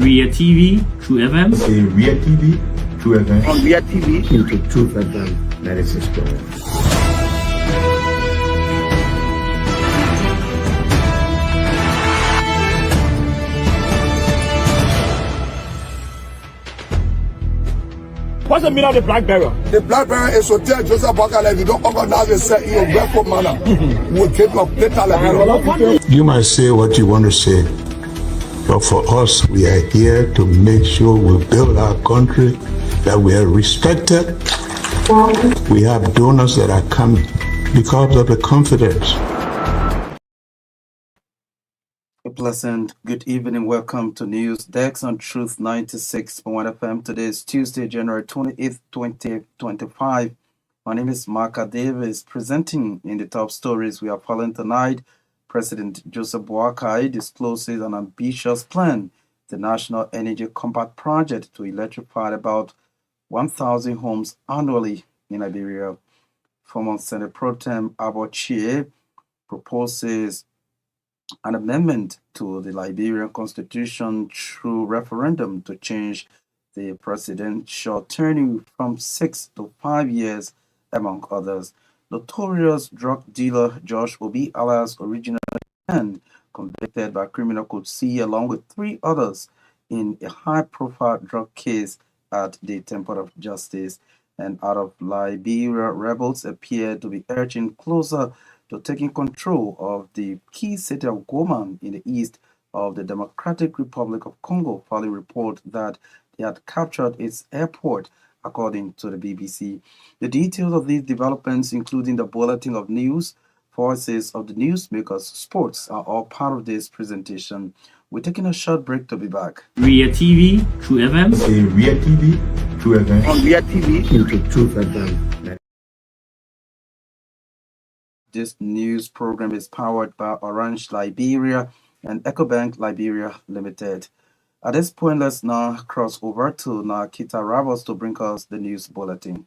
Ria TV, True FM. Say Ria TV, True FM. On Ria TV, into True FM 96.1. what's the meaning of the black barrier? The black barrier is to tell Joseph Boakai if you don't organize yourself in a respectful manner, we'll take your data like You might say what you want to say, but for us, we are here to make sure we build our country, that we are respected. We have donors that are coming because of the confidence. A pleasant good evening. Welcome to News Dex on Truth 96.1 FM. Today is Tuesday, January 28th, 2025. My name is Marka Davis. Presenting in the top stories we are following tonight, President Joseph Boakai discloses an ambitious plan, the National Energy Compact Project, to electrify about 1,000 homes annually in Liberia. Former Senate Pro Tem Abochie proposes an amendment to the Liberian Constitution through referendum to change the presidential tenure from 6 to 5 years, among others. Notorious drug dealer Josh Obi, alias Original and convicted by Criminal Code C, along with 3 others in a high-profile drug case at the Temple of Justice. And out of Liberia, rebels appear to be edging closer to taking control of the key city of Goma in the east of the Democratic Republic of Congo, following report that they had captured its airport, according to the BBC. The details of these developments, including the bulletin of news, voices of the newsmakers, sports, are all part of this presentation. We're taking a short break to be back. Ria TV, True FM. Say Ria TV, True FM. On Ria TV, into True FM. This news program is powered by Orange Liberia and EcoBank Liberia Limited. At this point, let's now cross over to Naketa Roberts to bring us the news bulletin.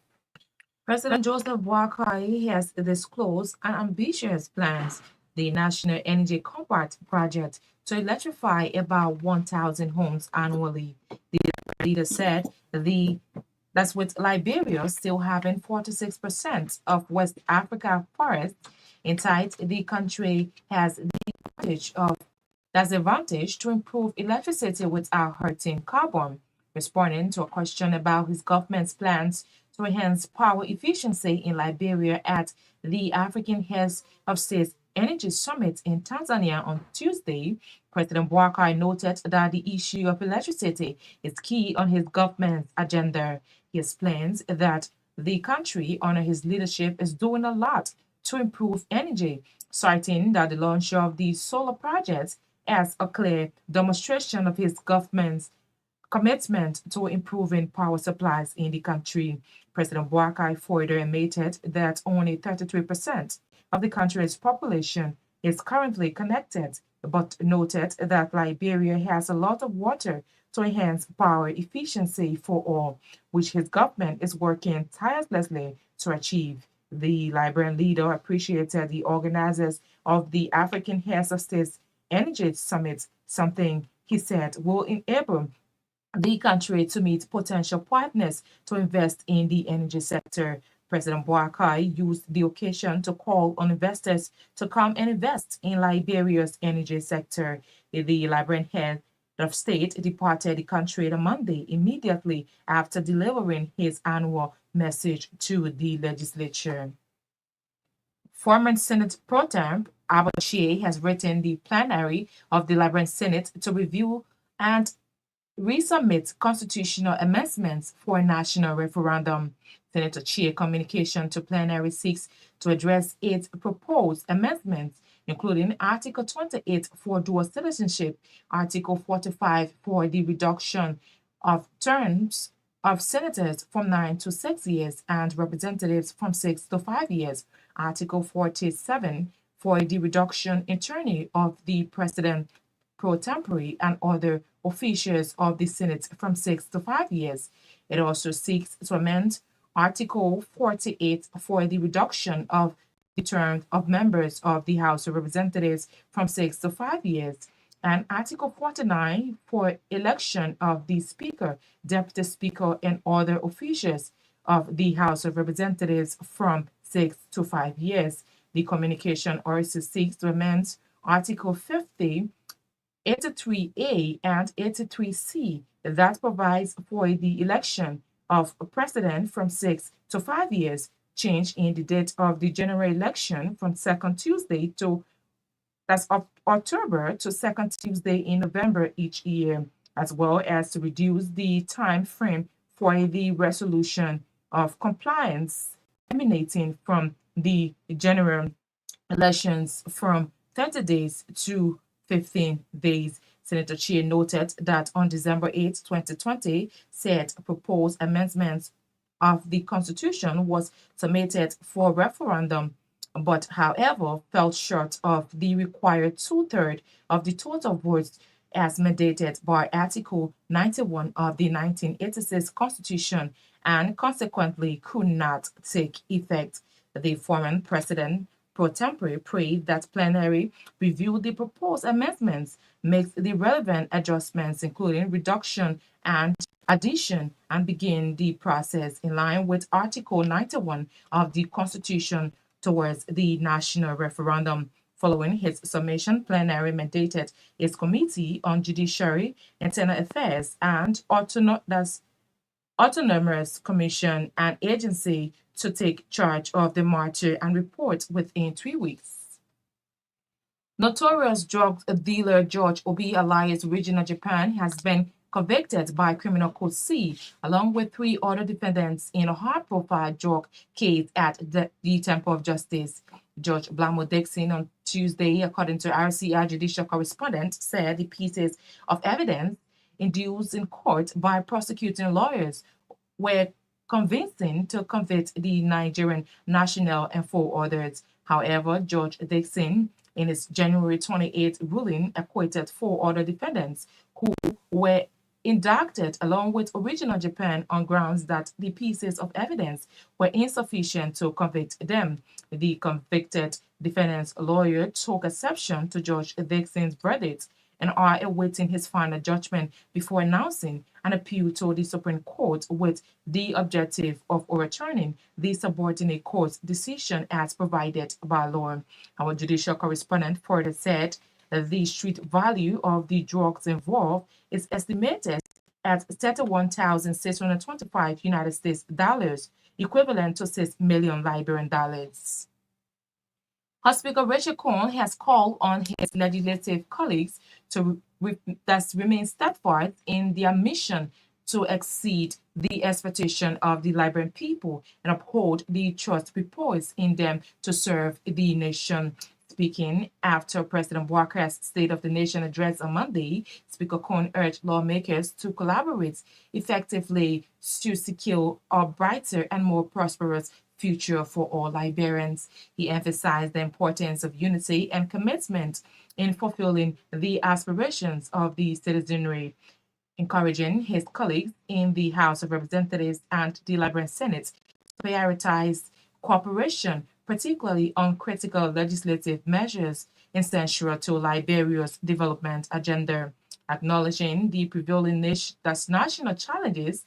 President Joseph Boakai has disclosed an ambitious plans, the National Energy Compact Project, to electrify about 1,000 homes annually. The leader said that's with Liberia still having 46% of West Africa forests. Insight, the country has the advantage to improve electricity without hurting carbon. Responding to a question about his government's plans to enhance power efficiency in Liberia at the African Heads of State Energy Summit in Tanzania on Tuesday, President Boakai noted that the issue of electricity is key on his government's agenda. He explains that the country, under his leadership, is doing a lot to improve energy, citing that the launch of these solar projects as a clear demonstration of his government's commitment to improving power supplies in the country. President Boakai further admitted that only 33% of the country's population is currently connected, but noted that Liberia has a lot of water to enhance power efficiency for all, which his government is working tirelessly to achieve. The Liberian leader appreciated the organizers of the African Heads of States Energy Summit, something he said will enable the country to meet potential partners to invest in the energy sector. President Boakai used the occasion to call on investors to come and invest in Liberia's energy sector. The Liberian head of state departed the country on Monday immediately after delivering his annual message to the legislature. Former Senate Pro Tem Abochie has written the plenary of the Liberian Senate to review and resubmit constitutional amendments for a national referendum. Senator Chie communication to plenary seeks to address 8 proposed amendments, including Article 28 for dual citizenship, Article 45 for the reduction of terms of senators from 9 to 6 years and representatives from 6 to 5 years, Article 47 for the reduction in tenure of the president pro tempore and other officials of the Senate from 6 to 5 years. It also seeks to amend Article 48 for the reduction of the term of members of the House of Representatives from 6 to 5 years. and Article 49 for election of the Speaker, Deputy Speaker, and other officials of the House of Representatives from 6 to 5 years. The communication also seeks to amend Article 50, 83A, and 83C that provides for the election of a president from 6 to 5 years, change in the date of the general election from second Tuesday to that's of October to second Tuesday in November each year, as well as to reduce the time frame for the resolution of compliance emanating from the general elections from 30 days to 15 days. Senator Chia noted that on December 8, 2020, said proposed amendments of the Constitution was submitted for referendum, but however fell short of the required two-thirds of the total votes as mandated by Article 91 of the 1986 Constitution and consequently could not take effect. The former president pro tempore prayed that plenary review the proposed amendments, make the relevant adjustments, including reduction and addition, and begin the process in line with Article 91 of the Constitution towards the national referendum. Following his submission, plenary mandated its Committee on Judiciary, Internal Affairs, and Autonomous Commission and Agency to take charge of the matter and report within 3 weeks. Notorious drug dealer George Obi alias Regional Japan has been convicted by Criminal Code C, along with 3 other defendants in a high-profile drug case at the Temple of Justice. Judge Blamo Dixon on Tuesday, according to RCI judicial correspondent, said the pieces of evidence induced in court by prosecuting lawyers were convincing to convict the Nigerian national and 4 others. However, Judge Dixon, in his January 28 ruling, acquitted 4 other defendants who were indicted along with Original Japan on grounds that the pieces of evidence were insufficient to convict them. The convicted defendant's lawyer took exception to Judge Dixon's verdict and are awaiting his final judgment before announcing an appeal to the Supreme Court with the objective of overturning the subordinate court's decision as provided by law. Our judicial correspondent further said that the street value of the drugs involved is estimated at $31,625 United States dollars, equivalent to $6 million Liberian dollars. House Speaker Rachel Cohn has called on his legislative colleagues to remain steadfast in their mission to exceed the expectation of the Liberian people and uphold the trust reposed in them to serve the nation. Speaking after President Walker's State of the Nation address on Monday, Speaker Cohn urged lawmakers to collaborate effectively to secure a brighter and more prosperous future for all Liberians. He emphasized the importance of unity and commitment in fulfilling the aspirations of the citizenry, encouraging his colleagues in the House of Representatives and the Liberian Senate to prioritize cooperation, particularly on critical legislative measures essential to Liberia's development agenda. Acknowledging the prevailing national challenges,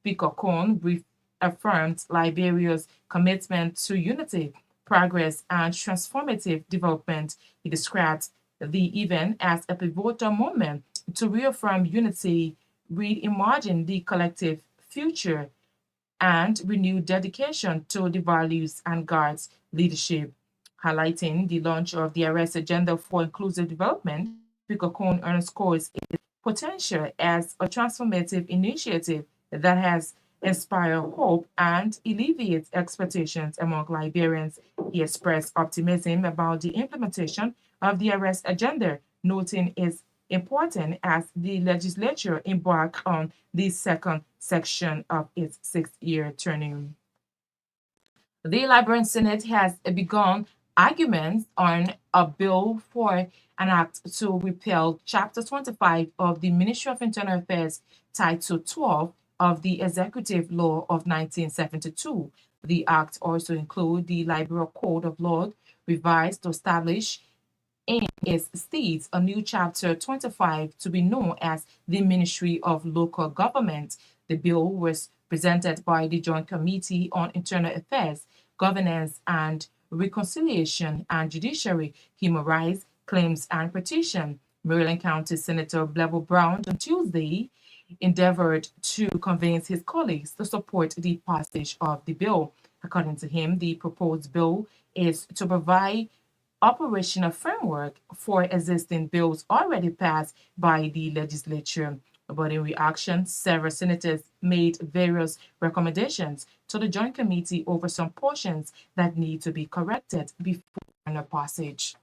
Speaker Cohn reaffirmed Liberia's commitment to unity, progress, and transformative development. He described the event as a pivotal moment to reaffirm unity, reimagine the collective future, and renewed dedication to the values and God's leadership. Highlighting the launch of the arrest agenda for inclusive development, Speaker Cohn underscores its potential as a transformative initiative that has inspired hope and alleviates expectations among Liberians. He expressed optimism about the implementation of the arrest agenda, noting its important as the legislature embarked on the second section of its 6-year term. The Liberian Senate has begun arguments on a bill for an act to repeal Chapter 25 of the Ministry of Internal Affairs, Title 12 of the Executive Law of 1972. The act also includes the Liberal Code of Law revised to establish in it states a new Chapter 25 to be known as the Ministry of Local Government. The bill was presented by the Joint Committee on Internal Affairs, Governance and Reconciliation and Judiciary, Human Rights, Claims and Petition. Maryland County Senator Blevel Brown on Tuesday endeavored to convince his colleagues to support the passage of the bill. According to him, the proposed bill is to provide operational framework for existing bills already passed by the legislature. But in reaction, several senators made various recommendations to the Joint Committee over some portions that need to be corrected before final passage.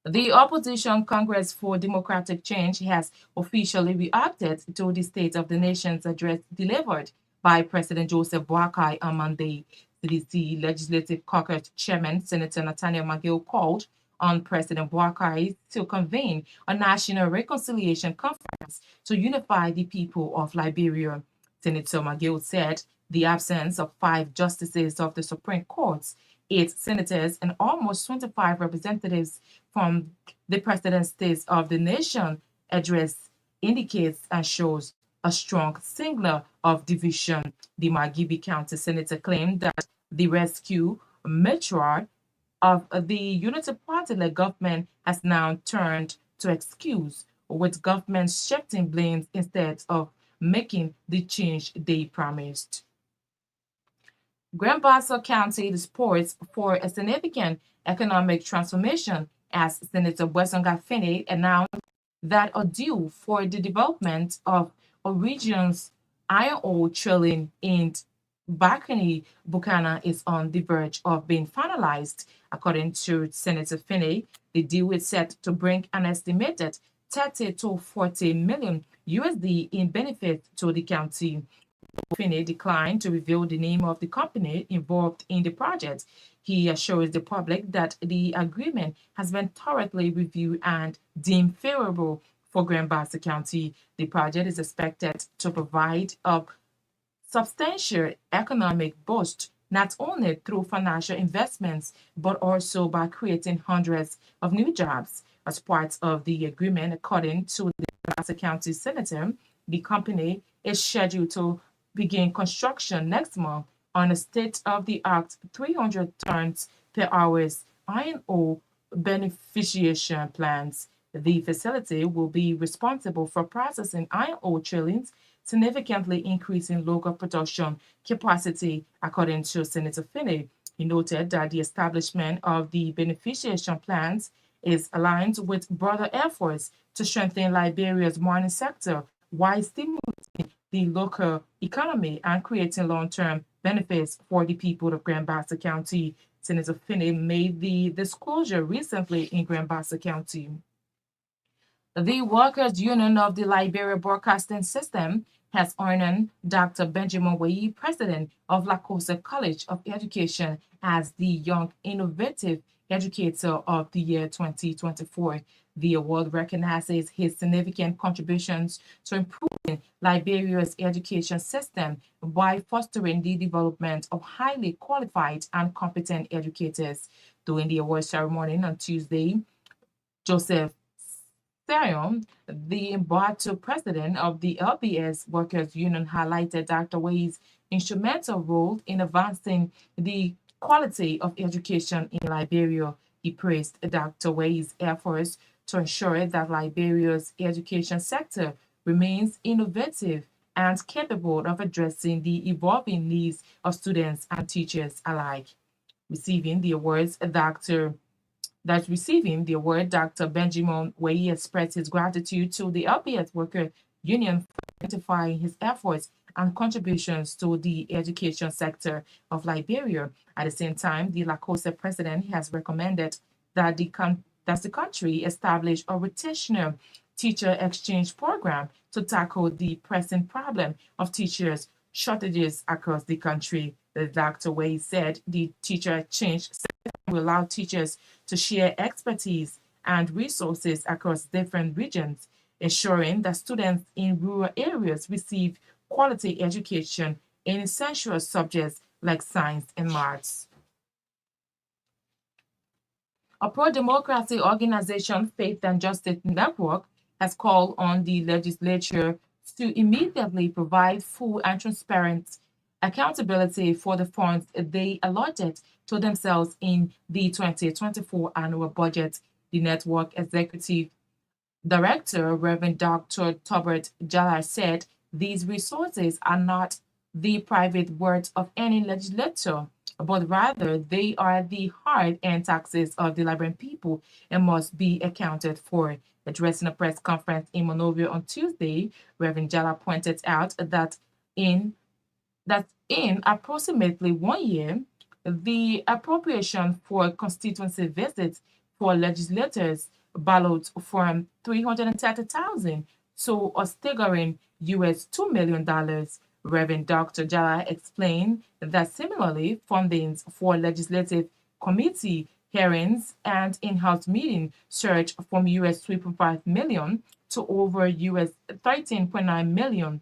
The opposition Congress for Democratic Change has officially reacted to the State of the Nation's address delivered by President Joseph Boakai on Monday. CDC Legislative Caucus Chairman Senator Nathaniel McGill called on President Boakai to convene a national reconciliation conference to unify the people of Liberia. Senator McGill said the absence of 5 justices of the Supreme Court, 8 senators, and almost 25 representatives from the President's State of the Nation address indicates and shows a strong signal of division. The Margibi County Senator claimed that the rescue measure of the Unity Party-led government has now turned to excuse, with government shifting blames instead of making the change they promised. Grand Bassa County is poised for a significant economic transformation as Senator Wesson Finney announced that a deal for the development of a region's iron ore drilling in Bakani, Bukana is on the verge of being finalized. According to Senator Finney, the deal is set to bring an estimated 30 to 40 million USD in benefit to the county. Finney declined to reveal the name of the company involved in the project. He assures the public that the agreement has been thoroughly reviewed and deemed favorable for Grand Bassa County. The project is expected to provide a substantial economic boost, not only through financial investments, but also by creating hundreds of new jobs. As part of the agreement, according to the Bassa County Senator, the company is scheduled to begin construction next month on a state-of-the-art 300 tons per hour iron ore beneficiation plants. The facility will be responsible for processing iron ore tailings, significantly increasing local production capacity, according to Senator Finney. He noted that the establishment of the beneficiation plants is aligned with broader efforts to strengthen Liberia's mining sector while stimulating the local economy and creating long-term benefits for the people of Grand Bassa County. Senator Finney made the disclosure recently in Grand Bassa County. The Workers' Union of the Liberia Broadcasting System has honored Dr. Benjamin Wei, president of Lacoste College of Education, as the Young Innovative Educator of the Year 2024. The award recognizes his significant contributions to improving Liberia's education system by fostering the development of highly qualified and competent educators. During the award ceremony on Tuesday, Joseph Serion, the embattled president of the LBS Workers Union, highlighted Dr. Wei's instrumental role in advancing the quality of education in Liberia. He praised Dr. Wei's efforts to ensure that Liberia's education sector remains innovative and capable of addressing the evolving needs of students and teachers alike. Receiving the award, Dr. Benjamin Wei expressed his gratitude to the LBS Worker Union for identifying his efforts and contributions to the education sector of Liberia. At the same time, the Lacoste president has recommended that the country establish a rotational teacher exchange program to tackle the pressing problem of teachers shortages across the country. Dr. Wei said the teacher exchange will allow teachers to share expertise and resources across different regions, ensuring that students in rural areas receive quality education in essential subjects like science and maths. A pro-democracy organization, Faith and Justice Network, has called on the legislature to immediately provide full and transparent accountability for the funds they allotted to themselves in the 2024 annual budget. The network executive director, Reverend Dr. Tobert Jallar, said these resources are not the private words of any legislator, but rather they are the hard-earned taxes of the Liberian people and must be accounted for. Addressing a press conference in Monrovia on Tuesday, Reverend Jallar pointed out that in approximately 1 year, the appropriation for constituency visits for legislators ballots from $330,000 to a staggering $2 million. Reverend Dr. Jala explained that similarly, fundings for legislative committee hearings and in-house meeting surged from $3.5 million to over $13.9 million,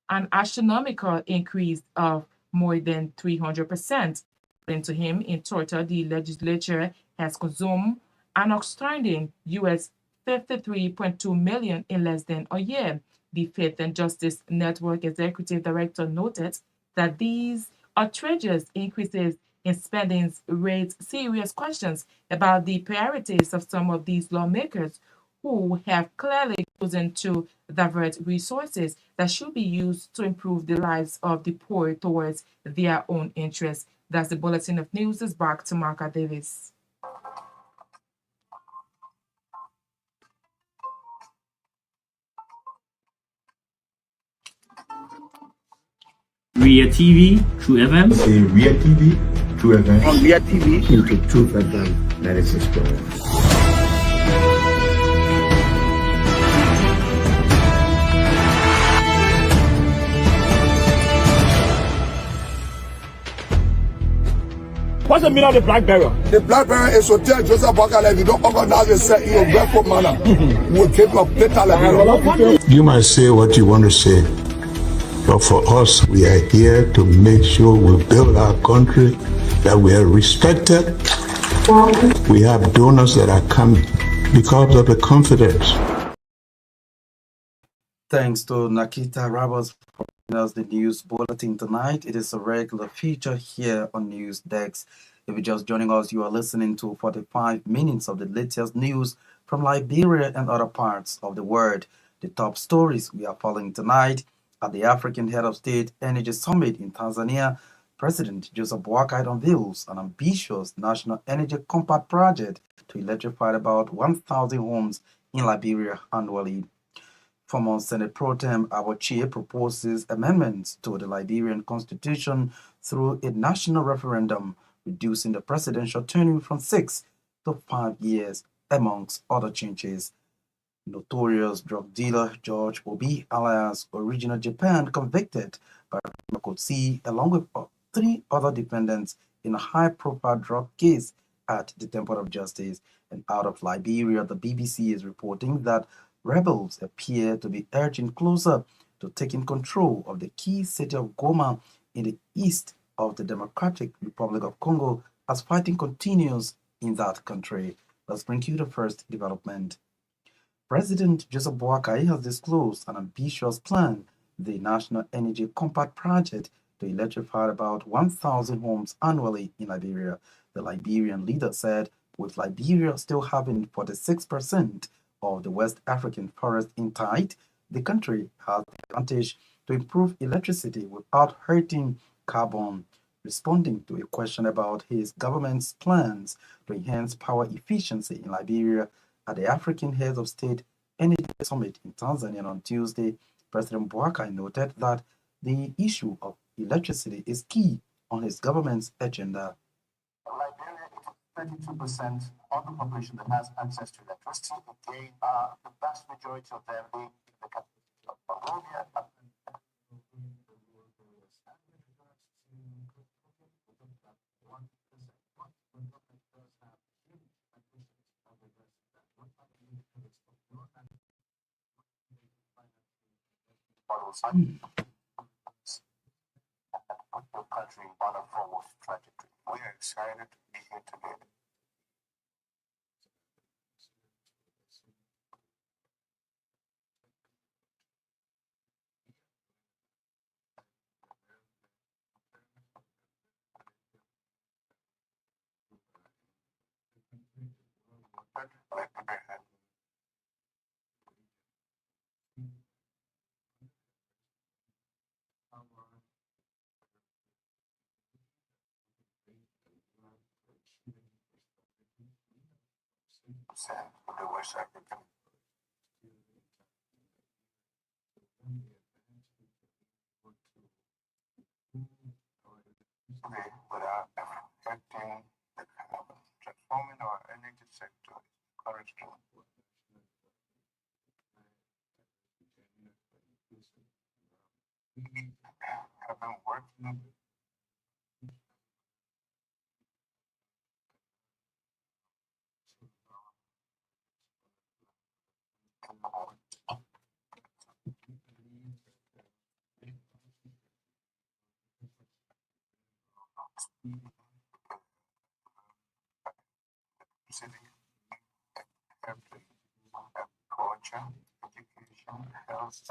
an astronomical increase of more than 300%. According to him, in total, the legislature has consumed an outstanding $53.2 million in less than a year. The Faith and Justice Network executive director noted that these outrageous increases in spending raise serious questions about the priorities of some of these lawmakers who have clearly chosen to divert resources that should be used to improve the lives of the poor towards their own interests. That's the bulletin of news. Is back to Marka Davis. Ria TV, True FM. Say Ria TV, True FM. On Myean TV. Truth FM 96.1. What's the meaning of the black barrier? The black barrier is to tell Joseph Bakala if you don't organize yourself in a grateful manner, we'll keep your data level. You might say what you want to say, but for us, we are here to make sure we build our country, that we are respected. We have donors that are coming because of the confidence. Thanks to Naketa Roberts for bringing us the news bulletin tonight. It is a regular feature here on News Desk. If you're just joining us, you are listening to 45 minutes of the latest news from Liberia and other parts of the world. The top stories we are following tonight: at the African Head of State Energy Summit in Tanzania, President Joseph Boakai unveils an ambitious national energy compact project to electrify about 1,000 homes in Liberia annually. Former Senate Pro Tem Awochie proposes amendments to the Liberian Constitution through a national referendum, reducing the presidential tenure from 6 to 5 years, amongst other changes. Notorious drug dealer George Obi, alias Original Japan, convicted by Kotsi, along with 3 other defendants in a high-profile drug case at the Temple of Justice. And out of Liberia, the BBC is reporting that rebels appear to be edging closer to taking control of the key city of Goma in the east of the Democratic Republic of Congo as fighting continues in that country. Let's bring you the first development. President Joseph Boakai has disclosed an ambitious plan, the National Energy Compact Project, to electrify about 1,000 homes annually in Liberia. The Liberian leader said, with Liberia still having 46% of the West African forest intact, the country has the advantage to improve electricity without hurting carbon. Responding to a question about his government's plans to enhance power efficiency in Liberia at the African Heads of State Energy Summit in Tanzania on Tuesday, President Boakai noted that the issue of electricity is key on his government's agenda. Liberia is 32% of the population that has access to electricity. Again, the vast majority of them being in the capital of Monrovia. And put your country on a forward trajectory. We are excited to be here today. the West African without affecting the carbon. Transforming our energy sector is encouraging. Have been working civic culture, education, health.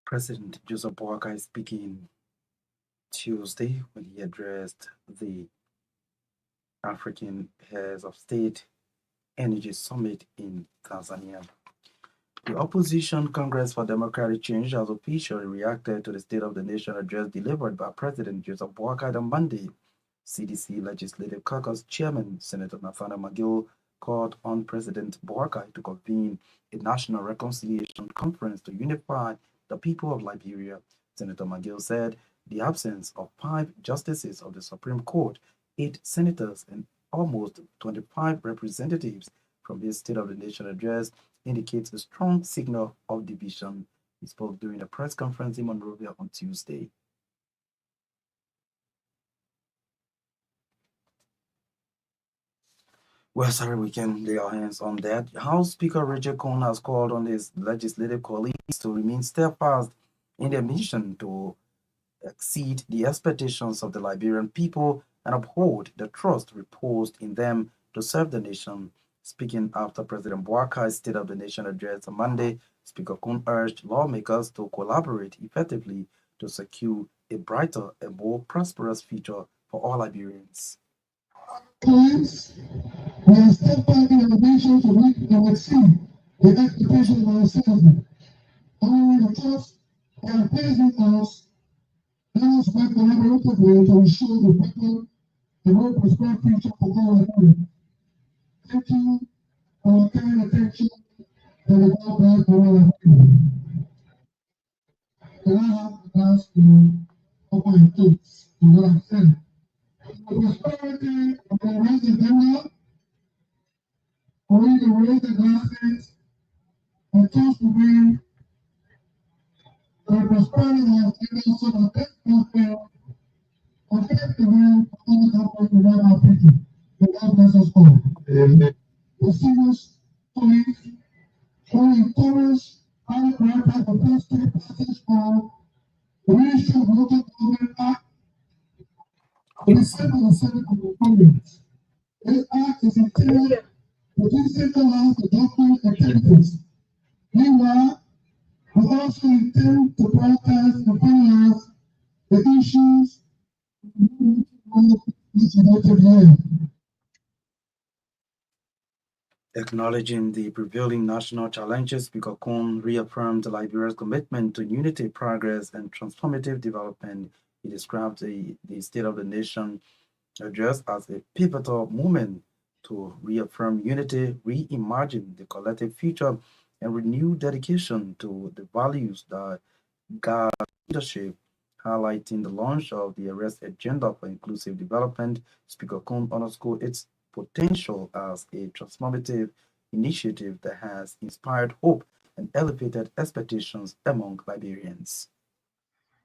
President Joseph Boakai is speaking Tuesday when he addressed the African Heads of State Energy Summit in Tanzania. The Opposition Congress for Democratic Change has officially reacted to the State of the Nation address delivered by President Joseph Boakai on Monday. CDC Legislative Caucus Chairman Senator Nathaniel McGill called on President Boakai to convene a national reconciliation conference to unify the people of Liberia. Senator McGill said the absence of 5 justices of the Supreme Court, 8 senators, and almost 25 representatives from his State of the Nation address indicates a strong signal of division. He spoke during a press conference in Monrovia on Tuesday. Well, sorry, we can lay our hands on that. House Speaker Richard Cohn has called on his legislative colleagues to remain steadfast in their mission to exceed the expectations of the Liberian people and uphold the trust reposed in them to serve the nation. Speaking after President Boakai's State of the Nation address on Monday, Speaker Cohn urged lawmakers to collaborate effectively to secure a brighter and more prosperous future for all Liberians. Times, we are steadfast in our mission to meet and exceed the expectations of our citizens. Honoring the trust and praising us, let us work collaboratively to ensure the better and more prosperous future for all Liberians. Thank you for your kind attention and the God bless for all of you. And I have to ask you for my thoughts on what I've said. The prosperity of the resident only the raise the glasses and toss the wind, the prosperity of the so that this fulfill and take the wind for all the company to run our people. And God bless us all. Amen. The singers, police, only encourage our grandpa the first 3 passes for the Ministry of Local Government Act to be sent to the Senate of the Parliament. This act is intended to decentralize the government activities. Meanwhile, we also intend to prioritize and finalize the issues legislative year. Acknowledging the prevailing national challenges, Speaker Cohn reaffirmed Liberia's commitment to unity, progress, and transformative development. He described the State of the Nation address as a pivotal moment to reaffirm unity, reimagine the collective future, and renew dedication to the values that guide leadership. Highlighting the launch of the Arrest Agenda for Inclusive Development, Speaker Cohn underscored its potential as a transformative initiative that has inspired hope and elevated expectations among Liberians.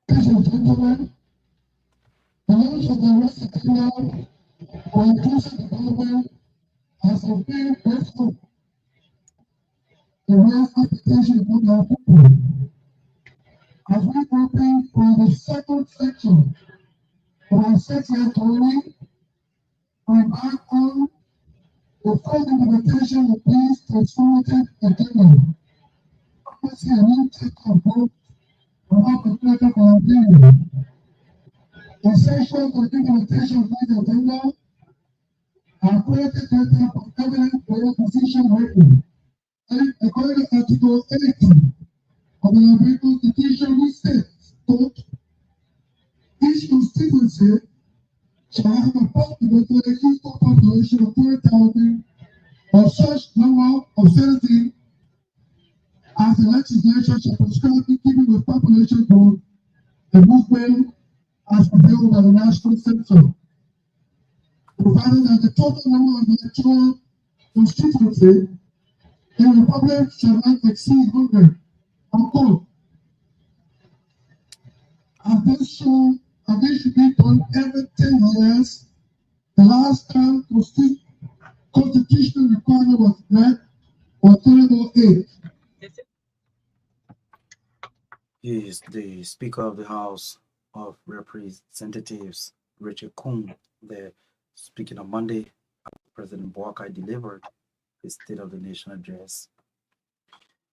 Ladies and gentlemen, the launch of the Recipe Now for Inclusive Development has a very grateful and raised expectations among our people. As we prepare for the second section of our 6-year journey, we embark on the full implementation of these transformative agenda. Obviously, a new take of both from our perspective for Liberia. Essential for the implementation of these agenda are quality data for evidence for decision making. And according to Article 80 of the Liberian Constitution, which states, quote, each constituency shall have approximately a equal population of 30,000 or such number of citizens as the legislature shall prescribe in keeping with population growth and movement as revealed by the national census, provided that the total number of electoral constituency in the republic shall not exceed 100. Unquote. And this should be done every 10 years. The last time constitutional requirement was met on 2008. He is the Speaker of the House of Representatives, Richard Kuhn, there speaking on Monday after President Boakai delivered his State of the Nation address.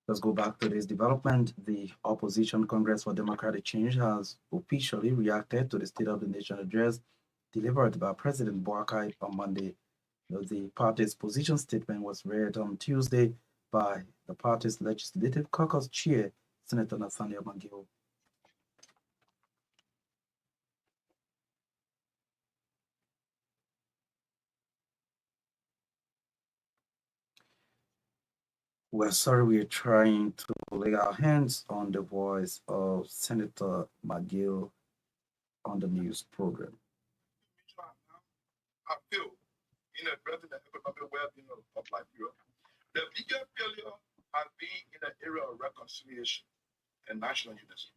Let's go back to this development. The Opposition Congress for Democratic Change has officially reacted to the State of the Nation address delivered by President Boakai on Monday. The party's position statement was read on Tuesday by the party's Legislative Caucus Chair, Senator Nathaniel Mangill. We're sorry, we're trying to lay our hands on the voice of Senator McGill on the news program. I feel in addressing the economic well-being of Liberia, the biggest failure has been in the area of reconciliation and national unity.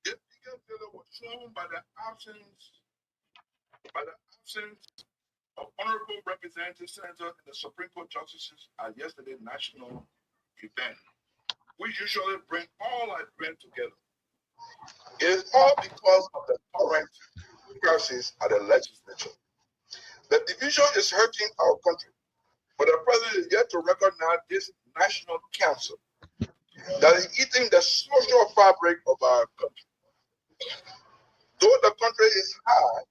This biggest failure was shown by the absence of honorable representative senators and the Supreme Court justices at yesterday's national event. We usually bring all Liberians together. It is all because of the current crisis at the legislature. The division is hurting our country, but the president is yet to recognize this national council that is eating the social fabric of our country. Though the country is high,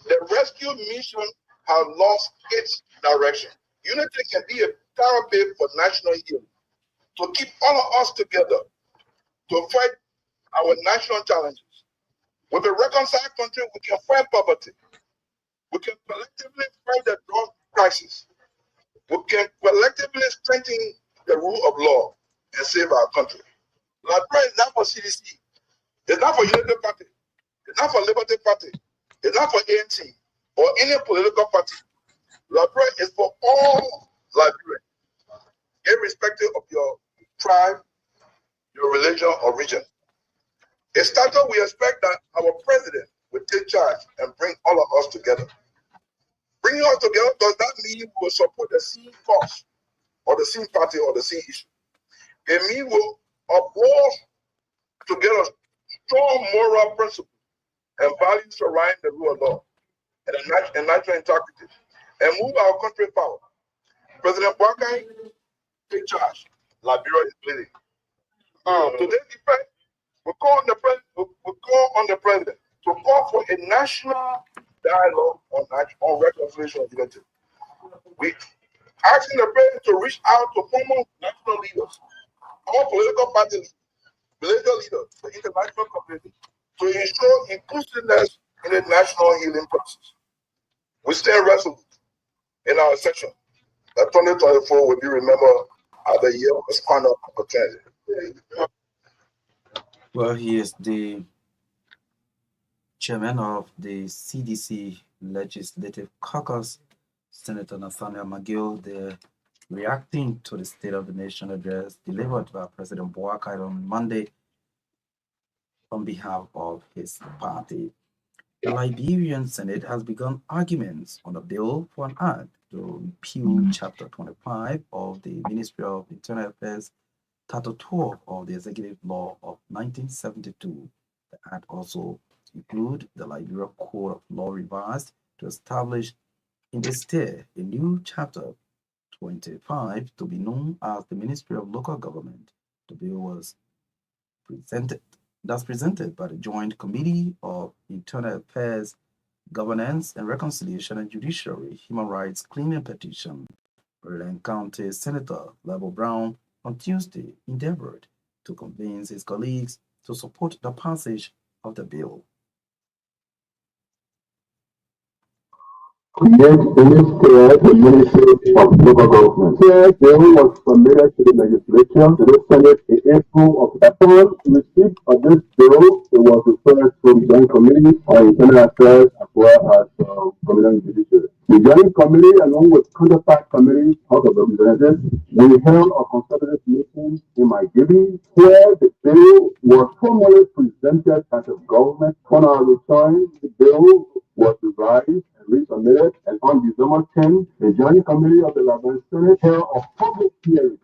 the rescue mission has lost its direction. Unity can be a therapy for national healing, to keep all of us together, to fight our national challenges. With a reconciled country, we can fight poverty. We can collectively fight the drug crisis. We can collectively strengthen the rule of law and save our country. Liberia is not for CDC. It's not for Unity Party. It's not for Liberty Party. It's not for ANC or any political party. Liberia is for all Liberians, irrespective of your tribe, your religion, or region. It started, we expect that our president will take charge and bring all of us together. Bringing us together does not mean we will support the same cause or the same party or the same issue. It means we'll uphold together strong moral principles and values surrounding the rule of law and natural integrity and move our country forward. President Boakai, take charge. Liberia is bleeding. Today's effect, we call on the president to call for a national dialogue on reconciliation and unity. We asking the president to reach out to former national leaders, all political parties, political leaders, the international community, to ensure inclusiveness in the national healing process. We stand resolute in our section that 2024 will be remembered as the year of expanded opportunity. Well, he is the chairman of the CDC Legislative Caucus, Senator Nathaniel McGill, reacting to the State of the Nation address delivered by President Boakai on Monday on behalf of his party. The Liberian Senate has begun arguments on a bill for an act to repeal Chapter 25 of the Ministry of Internal Affairs, Title 12 of the Executive Law of 1972. The act also includes the Liberia Code of Law revised to establish in the state a new Chapter 25 to be known as the Ministry of Local Government. The bill was presented by the Joint Committee of Internal Affairs, Governance and Reconciliation and Judiciary Human Rights Claim and Petition. Maryland County Senator Lebo Brown on Tuesday endeavored to convince his colleagues to support the passage of the bill. Create the Ministry of Local Government. The bill was submitted to the legislature to the Senate in April of that year. Receipt of this bill, it was referred to the Joint Committee on Internal Affairs as well as Committee on Judiciary. The Joint Committee, along with counterpart committees, House of Representatives, we held a consultative meeting in my giving where the bill was formally presented as a government. On our return, the bill was revised and resubmitted, and on December 10, the Joint Committee of the Liberian Senate held a public hearing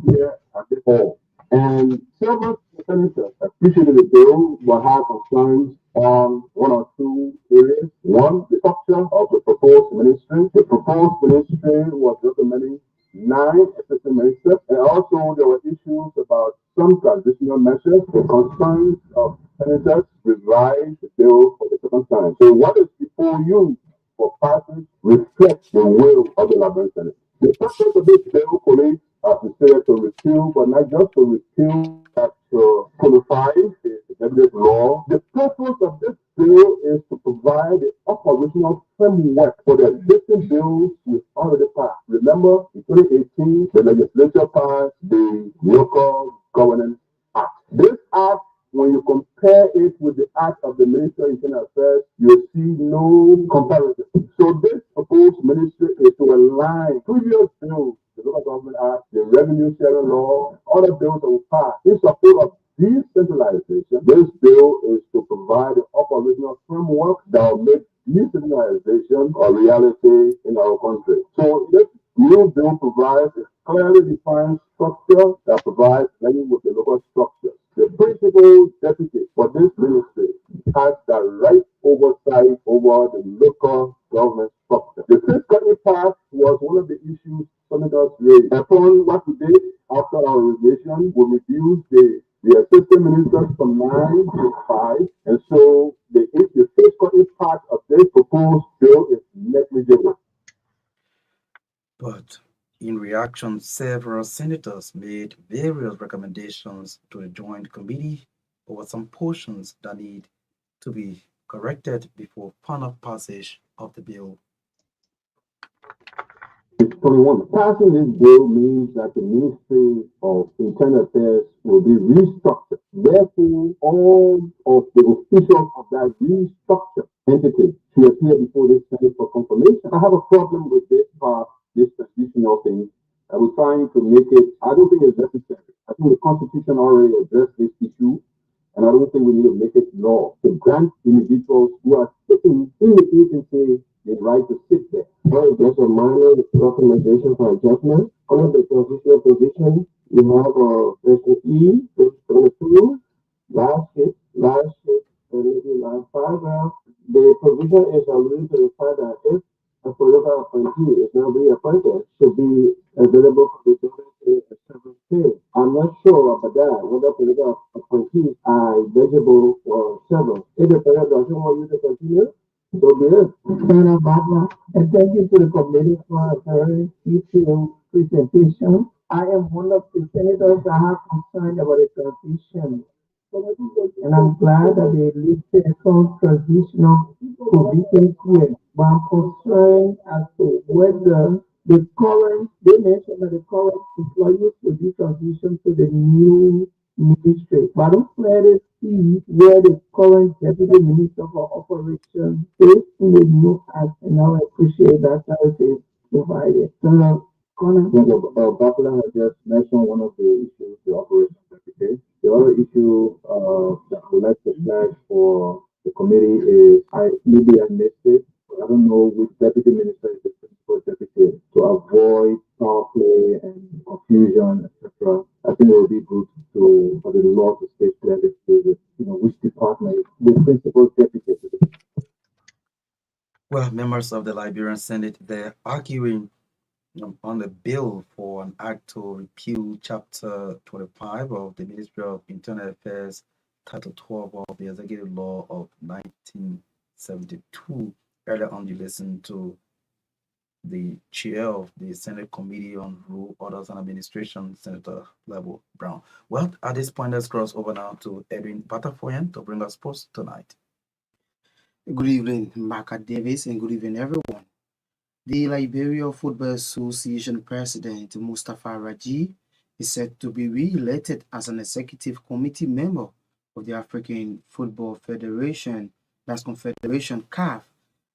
here at the hall. And several senators appreciated the bill but had concerns on one or two areas. One, the structure of the proposed ministry. The proposed ministry was recommending 9 assistant ministers, and also there were issues about some transitional measures. The concerns of senators revised the bill for the second time. So what is before you for passage reflects the will of the Liberian Senate. The purpose of this bill, colleagues, as we said, to repeal, but not just to repeal, but to codify the executive law. The purpose of this bill is to provide the operational framework for the existing bills we already passed. Remember, in 2018, the legislature passed the Local Governance Act. This act, when you compare it with the act of the Ministry of Internal Affairs, you see no comparison. So this proposed ministry is to align previous bills, the Local Government Act, the Revenue Sharing Law, other bills that will pass in support of decentralization. This bill is to provide an operational framework that will make decentralization a reality in our country. So this new bill provides a clearly defined structure that provides planning with the local structure. The principal deputy for this ministry has direct oversight over the local government structure. The fiscal impact was one of the issues senators raised. Upon what we did after our revision, we reduced the assistant ministers from 9 to 5, and so the fiscal impact of this proposed bill is negligible. But in reaction, several senators made various recommendations to the Joint Committee over some portions that need to be corrected before final passage of the bill. 21. Passing this bill means that the Ministry of Internal Affairs will be restructured. Therefore, all of the officials of that restructured entity to appear before this Senate for confirmation. I have a problem with this part, this transitional thing. We're trying to make it, I don't think it's necessary. I think the Constitution already addressed this issue, and I don't think we need to make it law to grant individuals who are sitting in the agency the right to sit there. Well, there's a minor recommendation for adjustment. Under the transitional position, you have section E, page 22, last sheet, and maybe last paragraph. The provision is alluded to the fact that if a political appointee is now reappointed, should be available for the government at 7 days. I'm not sure about that, whether political appointees are eligible for severance. If the president doesn't want you to continue, so be it. Senator Butler, and thank you to the committee for a very detailed presentation. I am one of the senators that have concern about the transition. And I'm glad that they listed some transitional provisions here. But I'm concerned as to whether they mentioned that the current employees will be transitioned to the new ministry. But I don't clear it see where the current Deputy Minister for Operations is in the new act, and now I appreciate that service provided. So, Colin, Butler has just mentioned one of the issues, the operations deputy. The other issue that I would like to flag for the committee is maybe I missed it, but I don't know which deputy minister is the principal deputy to avoid power play and confusion, etc. I think it would be good for the law to state clearly which department the principal deputy to the. Well, members of the Liberian Senate, they're arguing on the bill for an act to repeal Chapter 25 of the Ministry of Internal Affairs, Title 12 of the Executive Law of 1972. Earlier on, you listened to the chair of the Senate Committee on Rule, Orders, and Administration, Senator Lebo Brown. Well, at this point, let's cross over now to Edwin Batafoyan to bring us sports tonight. Good evening, Marka Davis, and good evening, everyone. The Liberia Football Association President Mustafa Raji is set to be re-elected as an executive committee member of the African Football Federation, that's Confederation CAF.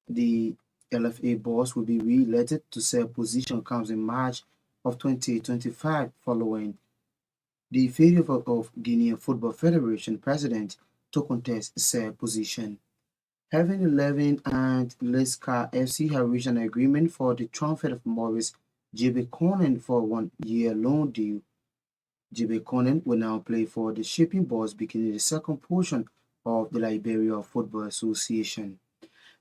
The LFA boss will be re-elected to said position comes in March of 2025 following the failure of Guinean Football Federation president to contest said position. Having 11 and Leicester FC have reached an agreement for the transfer of Maurice J.B. Conan for a 1-year loan deal. J.B. Conan will now play for the Shipping Boys beginning the second portion of the Liberia Football Association.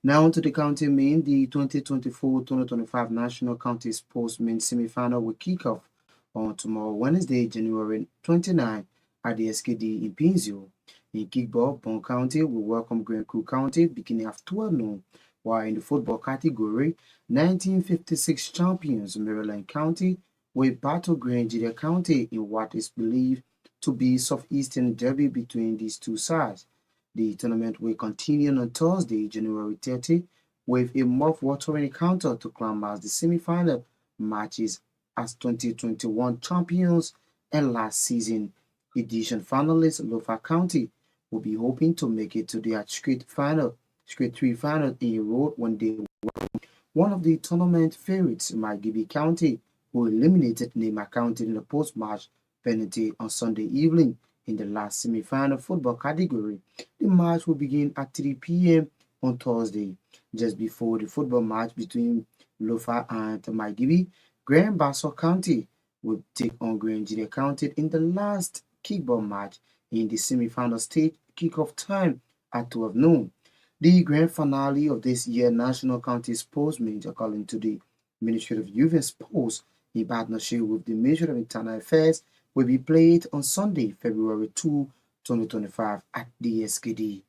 Now to the county main, the 2024-2025 National County Sportsmen semi-final will kick off on tomorrow, Wednesday, January 29 at the SKD in Pinzio. In kickball, Bon County will welcome Grand Crew County beginning at 12 noon, while in the football category, 1956 champions Maryland County will battle Grand County in what is believed to be Southeastern Derby between these two sides. The tournament will continue on Thursday, January 30, with a mouth-watering encounter to climax the semi-final matches as 2021 champions and last season edition finalists Lofa County will be hoping to make it to their straight three final in a row when they welcome one of the tournament favorites, Margibi County, who eliminated Neymar County in the post-match penalty on Sunday evening in the last semi-final football category. The match will begin at 3 p.m. on Thursday, just before the football match between Lofa and Margibi. Grand Basso County will take on Grand County in the last kickball match in the semi-final stage kickoff time at 12 noon. The grand finale of this year's National County Sports Meet, according to the Ministry of Youth and Sports, in partnership with the Ministry of Internal Affairs, will be played on Sunday, February 2, 2025 at the SKD.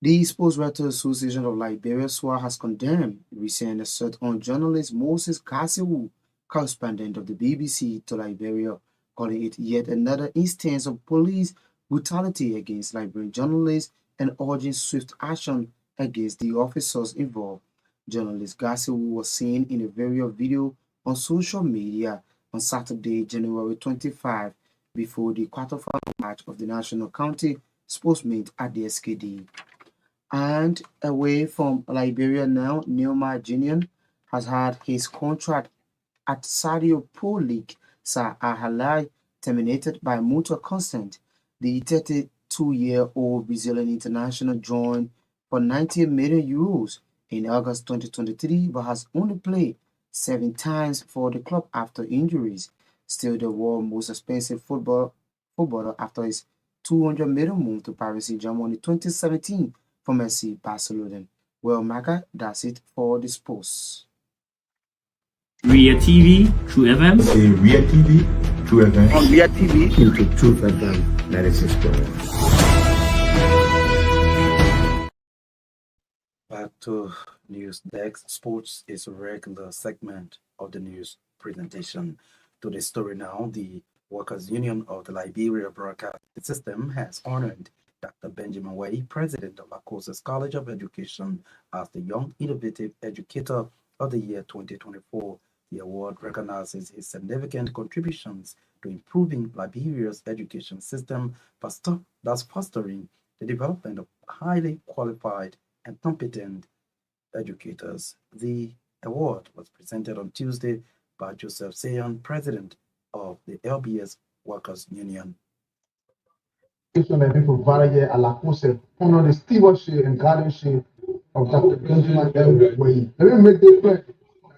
The Sports Writers Association of Liberia, SWA, has condemned recent assault on journalist Moses Kasiwu, correspondent of the BBC to Liberia, calling it yet another instance of police brutality against Liberian journalists and urging swift action against the officers involved. Journalist Kasiwu was seen in a various video on social media on Saturday, January 25, before the quarterfinal match of the National County Sports Meet at the SKD. And away from Liberia now, Neymar Jr. has had his contract at Saudi Pro League Sir Al-Hilal terminated by mutual consent. The 32-year-old Brazilian international joined for 90 million euros in August 2023, but has only played 7 times for the club after injuries. Still the world's most expensive footballer after his 200 million move to Paris Saint-Germain in 2017 from FC Barcelona. Well, Maka, that's it for the sports. Ria TV, True FM. Ria TV, True FM. On Ria TV, True FM 96.1. Back to News Desk. Sports is a regular segment of the news presentation. To the story now, the Workers' Union of the Liberia Broadcasting System has honored Dr. Benjamin Way, president of Akosa's College of Education, as the Young Innovative Educator of the Year 2024 The award recognizes his significant contributions to improving Liberia's education system, thus fostering the development of highly qualified and competent educators. The award was presented on Tuesday by Joseph Sayon, president of the LBS Workers Union. Provided à la course under the stewardship and guardianship of Dr. Benjamin L. Wade. Let me make this clear.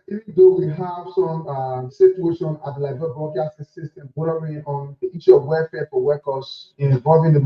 Even though we have some situation at the Liberia broadcasting system bordering on the issue of welfare for workers involving the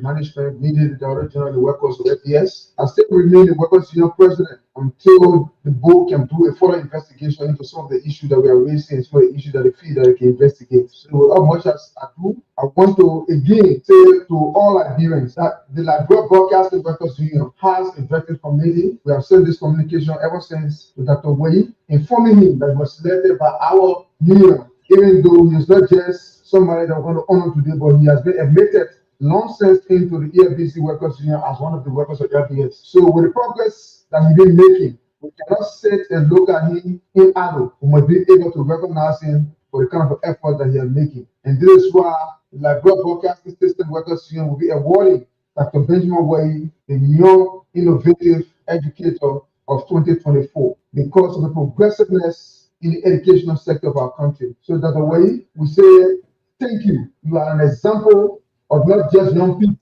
management needed the original the workers of FBS, I still remain the workers union president until the board can do a further investigation into some of the issues that we are raising, some of the issues that they feel that they can investigate. So as much as I do, I want to again say to all Liberians that the Liberia Broadcasting Workers Union has a vetting committee. We have sent this communication ever since to Dr. Wade, informing him that he was selected by our union, even though he is not just somebody that we're going to honor today, but he has been admitted long since into the EFBC Workers Union as one of the workers of LBS. So with the progress that he's been making, we cannot sit and look at him in idle. We must be able to recognize him for the kind of effort that he is making. And this is why the Liberia Broadcasting System Workers Union will be awarding Dr. Benjamin Wade the Young Innovative Educator of 2024 because of the progressiveness in the educational sector of our country. So Dr. Wade, we say thank you. You are an example of not just young people.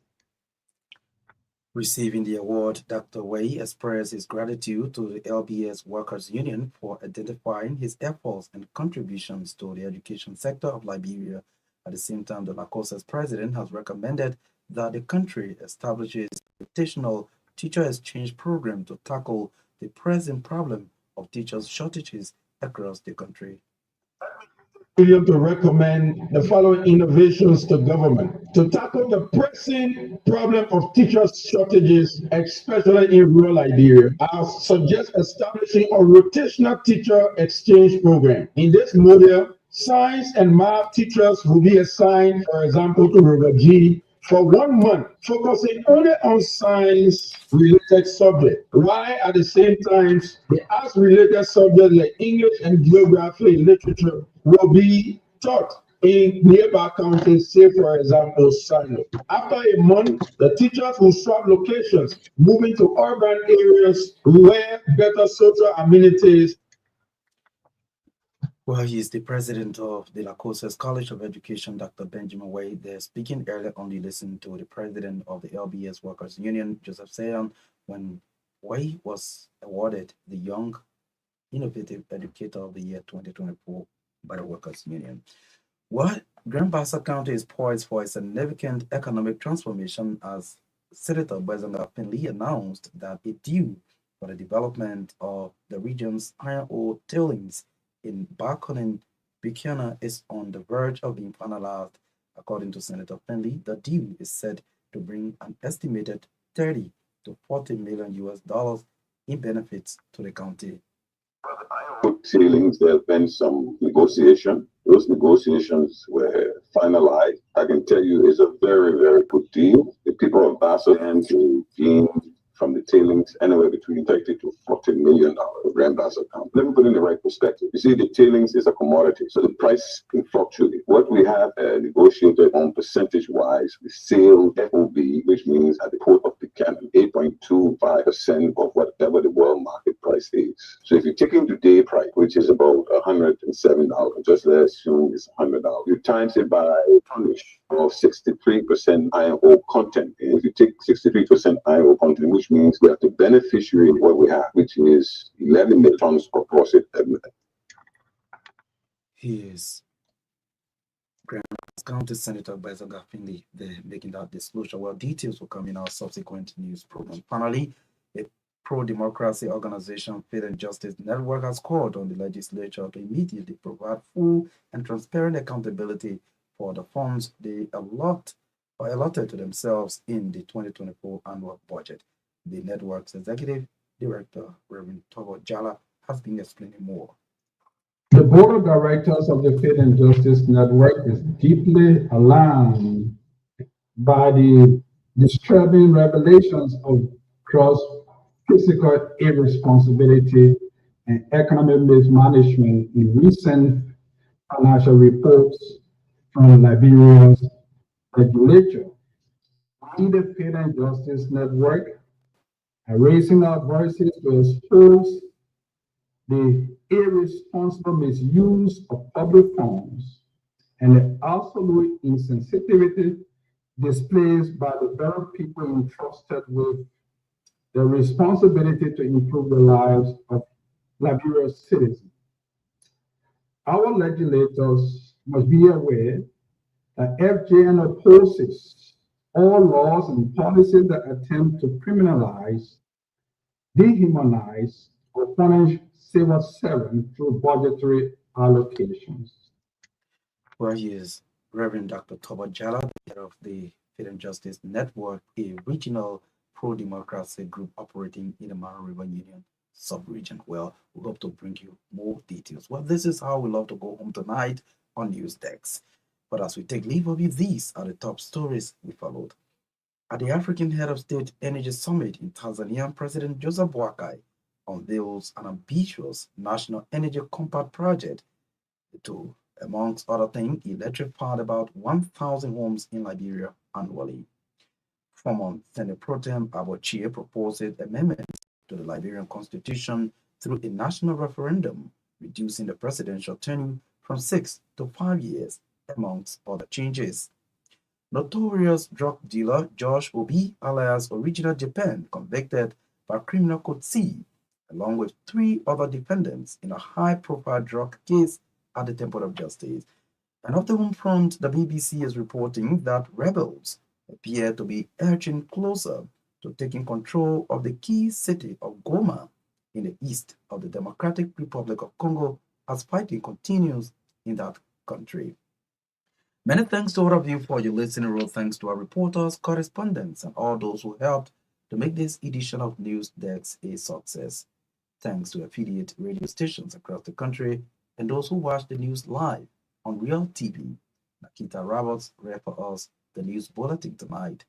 Receiving the award, Dr. Wei expressed his gratitude to the LBS Workers Union for identifying his efforts and contributions to the education sector of Liberia. At the same time, the LACOSA's president has recommended that the country establishes a rotational teacher exchange program to tackle the present problem of teachers' shortages across the country. To recommend the following innovations to government to tackle the pressing problem of teachers shortages, especially in rural Liberia. I suggest establishing a rotational teacher exchange program. In this model, science and math teachers will be assigned, for example, to River G for 1 month, focusing only on science-related subjects, while at the same time, the arts-related subjects like English and geography and literature will be taught in nearby counties, say for example, Sino. After a month, the teachers will swap locations, moving to urban areas where better social amenities. Well, he is the president of the LACOSA's College of Education, Dr. Benjamin Wade. They're speaking earlier on, you listened to the president of the LBS Workers Union, Joseph Sayon, when Wade was awarded the Young Innovative Educator of the Year 2024 by the Workers Union. Well, Grand Bassa County is poised for a significant economic transformation as Senator Bezanga Finley announced that a deal for the development of the region's iron ore tailings in Barconin, Buchanan is on the verge of being finalized. According to Senator Finley, the deal is said to bring an estimated 30 to 40 million US in benefits to the county. Tailings, there have been some negotiation. Those negotiations were finalized. I can tell you it's a very, very good deal. The people of Bassa and to gain from the tailings anywhere between 30 to 40 million dollars Grand Bassa County. Let me put it in the right perspective. You see, the tailings is a commodity, so the price can fluctuate. What we have negotiated on percentage-wise, we sale FOB, which means at the port of Buchanan, 8.25% of whatever the world market price is. So if you take in today price, which is about $107, just let's assume it's $100, you times it by tonnage of 63% iron ore content. And if you take 63% iron ore content, which means we have the beneficiary of what we have, which is 11 million tons of profit. He is Grand County Senator Bezanga Finley. They're making that disclosure. Well, details will come in our subsequent news program. Finally, a pro-democracy organization, Faith and Justice Network, has called on the legislature to immediately provide full and transparent accountability for the funds they allotted to themselves in the 2024 annual budget. The network's executive director, Reverend Togo Jala, has been explaining more. The board of directors of the Faith and Justice Network is deeply alarmed by the disturbing revelations of gross physical irresponsibility and economic mismanagement in recent financial reports from Liberia's regulator. We, the Faith and Justice Network, are raising our voices to expose the irresponsible misuse of public funds and the absolute insensitivity displayed by the very people entrusted with the responsibility to improve the lives of Liberia's citizens. Our legislators must be aware that FJN opposes all laws and policies that attempt to criminalize, dehumanize, or punish civil servants through budgetary allocations. Well, he is Reverend Dr. Torgbean, the head of the Faith and Justice Network, a regional pro-democracy group operating in the Myean River Union sub-region. Well, we hope to bring you more details. Well, this is how we love to go home tonight on News Decks. But as we take leave of you, these are the top stories we followed. At the African Head of State Energy Summit in Tanzania, President Joseph Boakai unveils an ambitious national energy compact project to, amongst other things, electrify about 1,000 homes in Liberia annually. Former Senate Pro Tem Abochie proposed amendments to the Liberian Constitution through a national referendum, reducing the presidential tenure from 6 to 5 years, amongst other changes. Notorious drug dealer Josh Obi, alias Original Japan, convicted by Criminal Code C, along with 3 other defendants in a high-profile drug case at the Temple of Justice. And off the home front, the BBC is reporting that rebels appear to be edging closer to taking control of the key city of Goma in the east of the Democratic Republic of Congo as fighting continues in that country. Many thanks to all of you for your listening role. Thanks to our reporters, correspondents, and all those who helped to make this edition of News Decks a success. Thanks to affiliate radio stations across the country and those who watch the news live on Real TV. Naketa Roberts read for us the news bulletin tonight.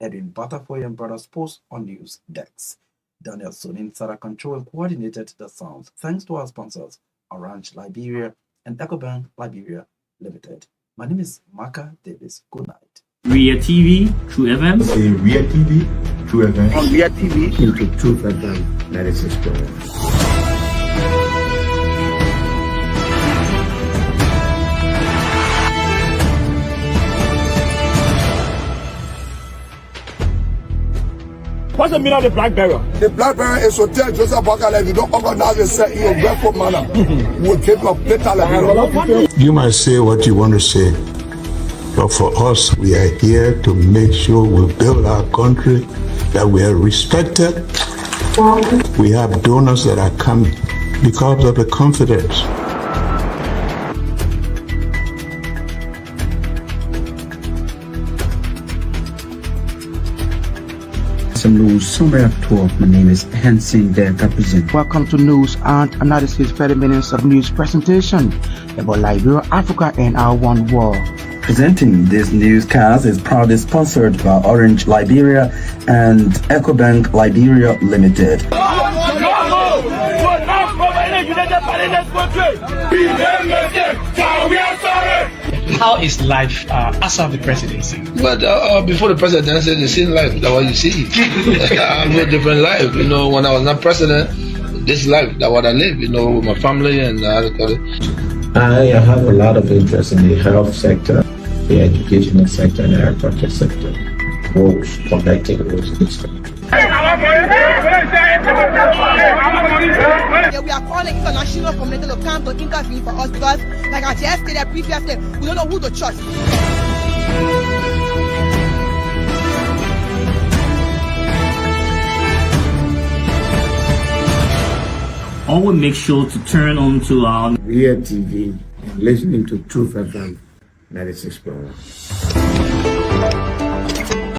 Edwin Butterfoy and Brothers Post on News Decks. Daniel Sonin Sarah Control and coordinated the sounds. Thanks to our sponsors, Orange Liberia and EcoBank Liberia Limited. My name is Marka Davis. Good night. Ria TV, True FM. Say Ria TV, True FM. On Ria TV. Into Truth FM 96.1. What's the meaning of the black barrel? The black barrel is to tell Joseph Boakai, if you don't organize yourself in your grateful manner, we'll keep your data Liberia. You might say what you want to say, but for us, we are here to make sure we build our country, that we are respected. We have donors that are coming because of the confidence. News summary at 12. My name is Hansen Der Capuchin. Welcome to News and Analysis, 30 minutes of news presentation about Liberia, Africa, and our one world. Presenting this newscast is proudly sponsored by Orange Liberia and EcoBank Liberia Limited. How is life after the presidency? But before the presidency, the same life, that's what you see. I live a different life. You know, when I was not president, this life, that's what I live, you know, with my family and I have a lot of interest in the health sector, the educational sector, and the agriculture sector. Roads, connecting roads, we are calling international community to come to intervene for us because, like I just stated previously, we don't know who to trust. Always make sure to turn on to our Ria TV and listening to Truth FM 96.1.